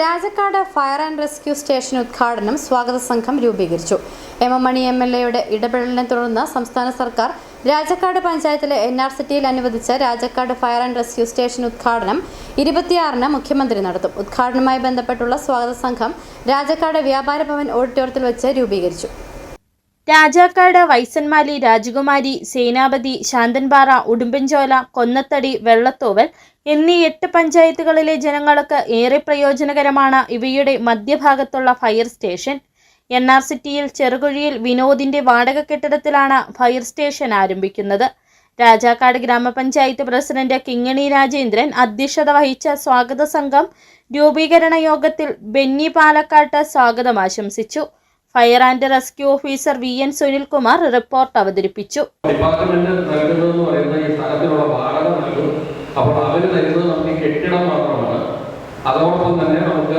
Rajakkad fire and rescue station ഉദ്ഘാടനം സ്വാഗത സംഘം രൂപീകരിച്ചു. എം മണി MLAയുടെ ഇടപെടലിനെ തുടർന്ന് സംസ്ഥാന സർക്കാർ രാജാക്കാട് പഞ്ചായത്തിലെ NRCTയിൽ അനുവദിച്ച Rajakkad fire and rescue station ഉദ്ഘാടനം 26-ന് മുഖ്യമന്ത്രി നടത്തും. ഉദ്ഘാടനവുമായി ബന്ധപ്പെട്ടുള്ള സ്വാഗത സംഘം രാജാക്കാട് വ്യാപാര ഭവൻ ഓഡിറ്റോറിയത്തിൽ വെച്ച് രൂപീകരിച്ചു. രാജാക്കാട്, വൈസന്മാലി, രാജകുമാരി, സേനാപതി, ശാന്തൻപാറ, ഉടുമ്പൻചോല, കൊന്നത്തടി, വെള്ളത്തോവൽ എന്നീ 8 പഞ്ചായത്തുകളിലെ ജനങ്ങൾക്ക് ഏറെ പ്രയോജനകരമാണ് ഇവയുടെ മധ്യഭാഗത്തുള്ള ഫയർ സ്റ്റേഷൻ. NRCTയിൽ ചെറുകുഴിയിൽ വിനോദിന്റെ വാടക കെട്ടിടത്തിലാണ് ഫയർ സ്റ്റേഷൻ ആരംഭിക്കുന്നത്. രാജാക്കാട് ഗ്രാമപഞ്ചായത്ത് പ്രസിഡന്റ് കിങ്ങിണി രാജേന്ദ്രൻ അധ്യക്ഷത വഹിച്ച സ്വാഗത സംഘം രൂപീകരണ യോഗത്തിൽ ബെന്നി പാലക്കാട്ട് സ്വാഗതം ആശംസിച്ചു. Fire and rescue officer VN Sunilkumar report അവതരിപ്പിച്ചു. ഡിപ്പാർട്ട്മെന്റ് നൽകുന്നതെന്ന് പറയുന്ന ഈ സ്ഥലത്തിനുള്ള വാടക നൽകും. അപ്പോൾ അവർ തരുന്നത് നമുക്ക് കെട്ടിടം മാത്രമാണ്. അതോടൊപ്പം തന്നെ നമുക്ക്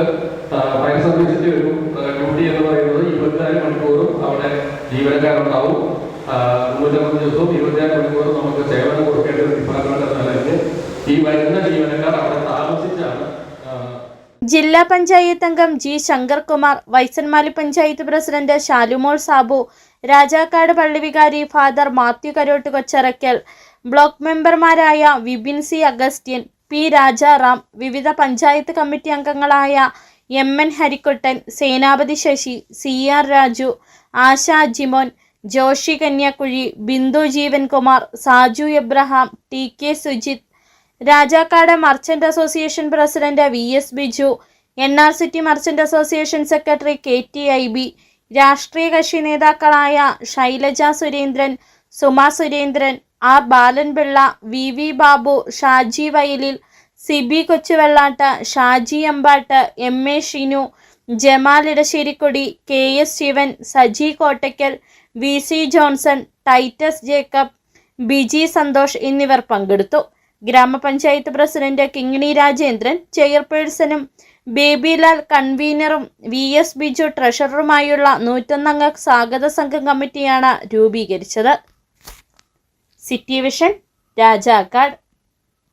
ഫയർ സർവീസിന്റെ ഒരു ഡ്യൂട്ടി എന്ന് പറയുന്നത് 24 മണിക്കൂറും അവിടെ ജീവനക്കാരുണ്ടാവും. 365 ദിവസവും 24 മണിക്കൂറും നമുക്ക് സേവനം കൊടുക്കേണ്ട ഒരു ഡിപ്പാർട്ട്മെന്റ് എന്ന നിലയ്ക്ക് ഈ വരുന്ന ജീവനക്കാർ അവിടെ താമസിച്ചാണ്. ജില്ലാ പഞ്ചായത്ത് അംഗം G ശങ്കർകുമാർ, വൈസന്മാലി പഞ്ചായത്ത് പ്രസിഡന്റ് ഷാലുമോൾ സാബു, രാജാക്കാട് പള്ളി വികാരി father Mathew Karott Kocharackal, block മെമ്പർമാരായ Vipin C Augustine, P Rajaram, വിവിധ പഞ്ചായത്ത് കമ്മിറ്റി അംഗങ്ങളായ MN Harikuttan, Senapathi Sasi, CR Raju, Asha Jimon, Joshi Kanyakuzhi, Bindu Jeevankumar, Saju Abraham, TK Sujith, Rajakkad merchant association president VS Biju, NRCT merchant association secretary KT IB, രാഷ്ട്രീയ കക്ഷി നേതാക്കളായ Shailaja Surendran, Suma Surendran, R Balan Pillai, VV Babu, Shaji Vayalil, Sibi Kochuvellattu, Shaji Ambattu, MA Shinu, Jamal Edasserikkodi, KS Sivan, Saji Kottakkal, VC Johnson, Titus Jacob, Biji Santhosh എന്നിവർ പങ്കെടുത്തു. ഗ്രാമപഞ്ചായത്ത് പ്രസിഡന്റ് കിങ്ങിണി രാജേന്ദ്രൻ ചെയർപേഴ്സണും ബേബിലാൽ കൺവീനറും VS ബിജു ട്രഷററുമായുള്ള 101 അംഗ സ്വാഗത സംഘം കമ്മിറ്റിയാണ് രൂപീകരിച്ചത്. City vision, Rajakkad.